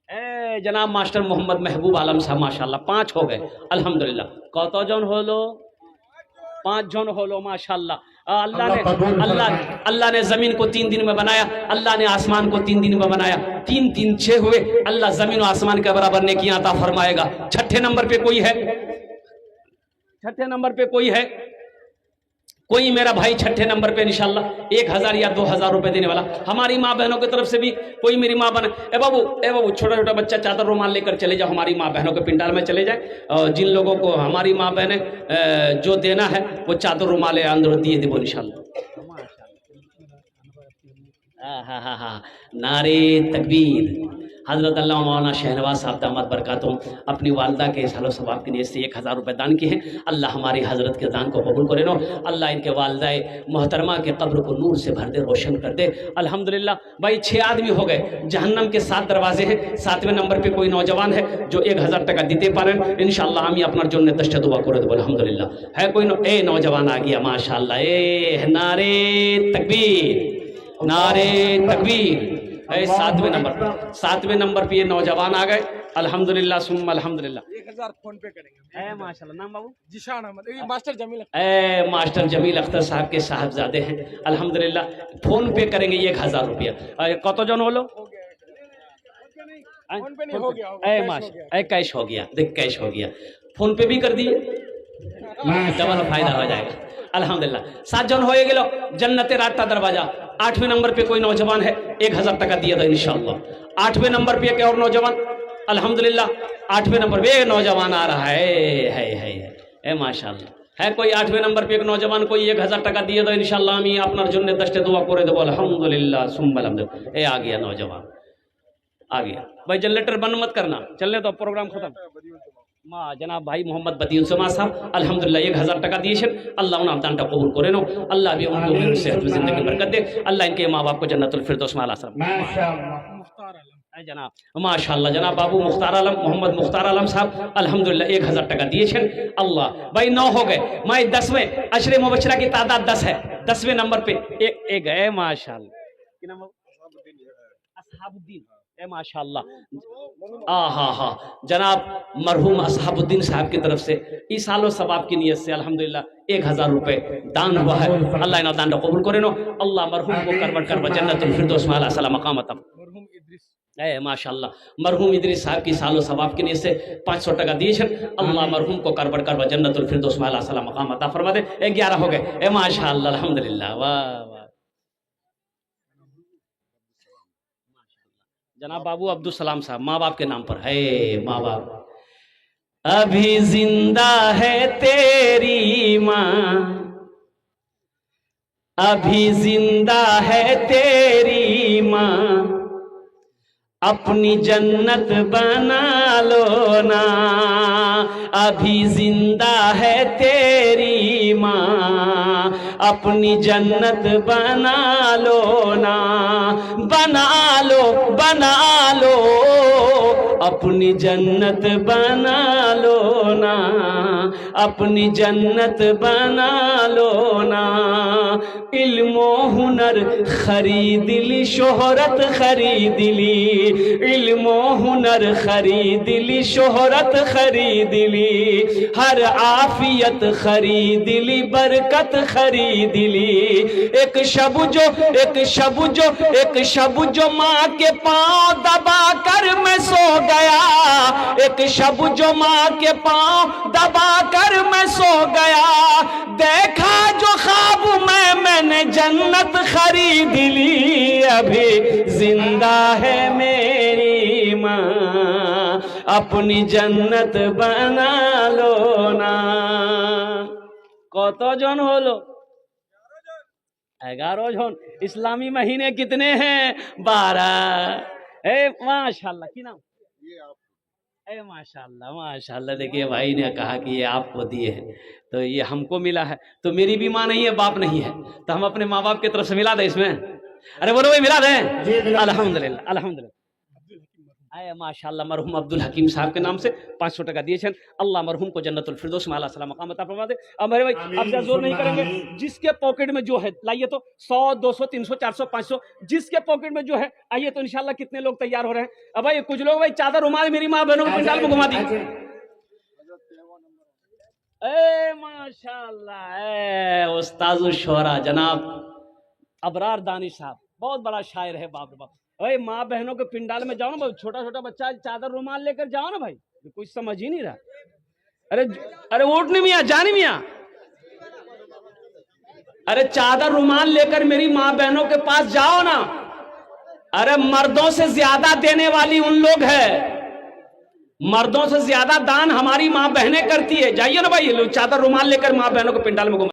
ए जनाब मास्टर मोहम्मद महबूब आलम साहब माशाल्लाह 5 हो गए। अल्हम्दुलिल्लाह कत जन होलो? 5 जन होलो माशाल्लाह। अल्लाह ने ज़मीन को 3 दिन में बनाया, अल्लाह ने आसमान को 3 दिन में बनाया, 3-3 6 हुए। अल्लाह ज़मीन और आसमान के बराबर नेकियां अता फरमाएगा। 6ठे नंबर पे कोई है? 6ठे नंबर पे कोई है? कोई मेरा भाई 6ठे नंबर पे इंशाल्लाह 1000 या 2000 रुपए देने वाला। हमारी माँ बहनों की तरफ से भी कोई मेरी माँ बहन, ए बाबू छोटा छोटा बच्चा चादर रुमाल लेकर चले जाओ, हमारी माँ बहनों के पिंडाल में चले जाए। और जिन लोगों को हमारी माँ बहनें जो देना है वो चादर रुमाल अंदर दिए देवो इंशाल्लाह। हाँ नारे तकबीर। हज़रत अल्लाह मौलाना शहनवाज साहब दामत बरकातुहुम अपनी वालदा के सालो सवाब के लिए से 1000 रुपये दान किए हैं। अल्लाह हमारी हज़रत के दान को कबूल करे नो। अल्लाह इनके वालदाए मोहतरमा के कब्र को नूर से भर दे, रोशन कर दे। अल्हम्दुलिल्लाह भाई 6 आदमी हो गए। जहन्नम के 7 दरवाजे हैं। 7वें नंबर पे कोई नौजवान है जो 1000 टका दीते पारें इंशाल्लाह हम अपना जो दस्ता दुआ कर देव। अल्हम्दुलिल्लाह है कोई नौजवान आ गया माशाल्लाह। नारे तकबीर, नारे तकबीर। 7वें नंबर पे ये नौजवान आ गए। अल्हम्दुलिल्लाह सुम्मा अल्हम्दुलिल्लाह। 1000 फोन पे करेंगे माशाल्लाह। नाम बाबू? जिशान अहमद। मास्टर जमील अख्तर साहब के साहबजादे हैं। अल्हम्दुलिल्लाह फोन पे करेंगे 1000 रुपया। कत जन होलो? फोन पे नहीं हो गया, माशा कैश हो गया। देख कैश हो गया, फोन पे भी कर दिए, डबल फायदा हो जाएगा। अल्हम्दुलिल्लाह 7 जन हो गेलो। जन्नते रास्ता दरवाजा। 8वें नंबर पे कोई नौजवान है, 1000 टका दिया था इंशाल्लाह। 8वें नंबर पे एक और नौजवान अल्हम्दुलिल्लाह 8वें नंबर पे एक नौजवान आ रहा है माशाल्लाह है कोई 8वें नंबर पे एक नौजवान कोई 1000 টাকা दिए तो इंशाल्लाह আমি আপনার জন্য 10টা দোয়া করে দেব अल्हम्दुलिल्लाह सुम्मा अल्हम्दुलिल्लाह ए आ गया नौजवान आ गया भाई जनरेटर बंद मत करना चलने तो प्रोग्राम खत्म माँ जनाब भाई मोहम्मद बदियुल समा साहब अल्हम्दुलिल्लाह 1000 টাকা দিয়েছেন আল্লাহ উনার দানটা কবুল করে নাও আল্লাহ भी उनको उम्र सेहत में जिंदगी बरकत दे अल्लाह इनके माँ बाप को जन्नतुल फिरदौस में आला सलाम मुख्तार आलम जनाब माशाल्लाह जनाब बाबू मुख्तार आलम मोहम्मद मुख्तार आलम साहब अल्हम्दुलिल्लाह 1000 টাকা দিয়েছেন अल्लाह भाई 9 हो गए मैं 10वें अशरे मुबशरा की तादाद 10 है 10वें नंबर पे एक है माशाल्लाह क्या नाम असहाबुद्दीन ए माशाल्लाह हाँ जनाब मरहूम असहाबुद्दीन साहब की तरफ से इस सालों सबाब की नियत से अल्हम्दुलिल्लाह 1000 रुपए दान हुआ है अल्लाह इना दान कबूल करे नो अल्लाह मरहूम को करबट कर जन्नतुल फिरदौस में आला सलाम मकामतम मरहूम इद्रिस ए माशाल्लाह मरहूम इद्रिस साहब की सालों सबाब की नियत से 500 টাকা दिए अल्लाह मरहूम को करबट कर जन्नतुल फिरदौस में आला सलाम मकामत फरमा दे 11 हो गए ए माशाल्लाह अल्हम्दुलिल्लाह वाह वाह जनाब बाबू अब्दुल सलाम साहब माँ बाप के नाम पर है माँ बाप अभी जिंदा है तेरी माँ अभी जिंदा है तेरी माँ अपनी जन्नत बना लो ना अभी जिंदा है तेरी माँ अपनी जन्नत बना लो ना बना लो अपनी जन्नत बना लो ना अपनी जन्नत बना लो ना इल्मो हुनर खरीद ली शोहरत खरीद ली इल्मो हुनर खरीद ली शोहरत खरीद ली हर आफियत खरीद ली बरकत खरीद ली एक शब जो माँ के पाँव दबा कर मैं सो गया एक शब जो माँ के पाँव दबा कर मैं सो गया देखा जो ख्वाब मैंने जन्नत खरीद ली अभी जिंदा है मेरी माँ अपनी जन्नत बना लो ना কতজন হলো 11 জন इस्लामी महीने कितने हैं 12 ए माशाल्लाह की नाम ए माशाल्लाह देखिए भाई ने कहा कि ये आपको दिए हैं तो ये हमको मिला है तो मेरी भी माँ नहीं है बाप नहीं है तो हम अपने माँ बाप की तरफ से मिला दें इसमें अरे बोलो भाई मिला दें अल्हम्दुलिल्लाह अल्हम्दुलिल्लाह आए माशाल्लाह मरहूम अब्दुल हकीम साहब के नाम से 500 টাকা दिए अल्लाह मरहूम को जन्नतुल फिरदौस में आला सलाम मकाम अता फरमा दे अब मेरे भाई अब ज्यादा जोर नहीं करेंगे जिसके पॉकेट में जो है लाइए तो 100 200 300 400 500 जिसके पॉकेट में जो है आइए तो इंशाल्लाह कितने लोग तैयार हो रहे हैं अब भाई कुछ लोग भाई चादर रुमाल मेरी माँ बहनों को पंडाल में घुमा दी ए माशाल्लाह ए उस्ताजुल शोरा जनाब अबरार दानिश साहब बहुत बड़ा शायर है बाप रे बाप भाई माँ बहनों के पिंडाल में जाओ ना छोटा छोटा बच्चा चादर रुमाल लेकर जाओ ना भाई कुछ समझ ही नहीं रहा अरे उठ नहीं मियाँ जानी मियाँ अरे चादर रुमाल लेकर मेरी माँ बहनों के पास जाओ ना अरे मर्दों से ज्यादा देने वाली उन लोग है मर्दों से ज्यादा दान हमारी माँ बहनें करती है जाइए ना भाई चादर रुमाल लेकर माँ बहनों को पिंडाल में घुमा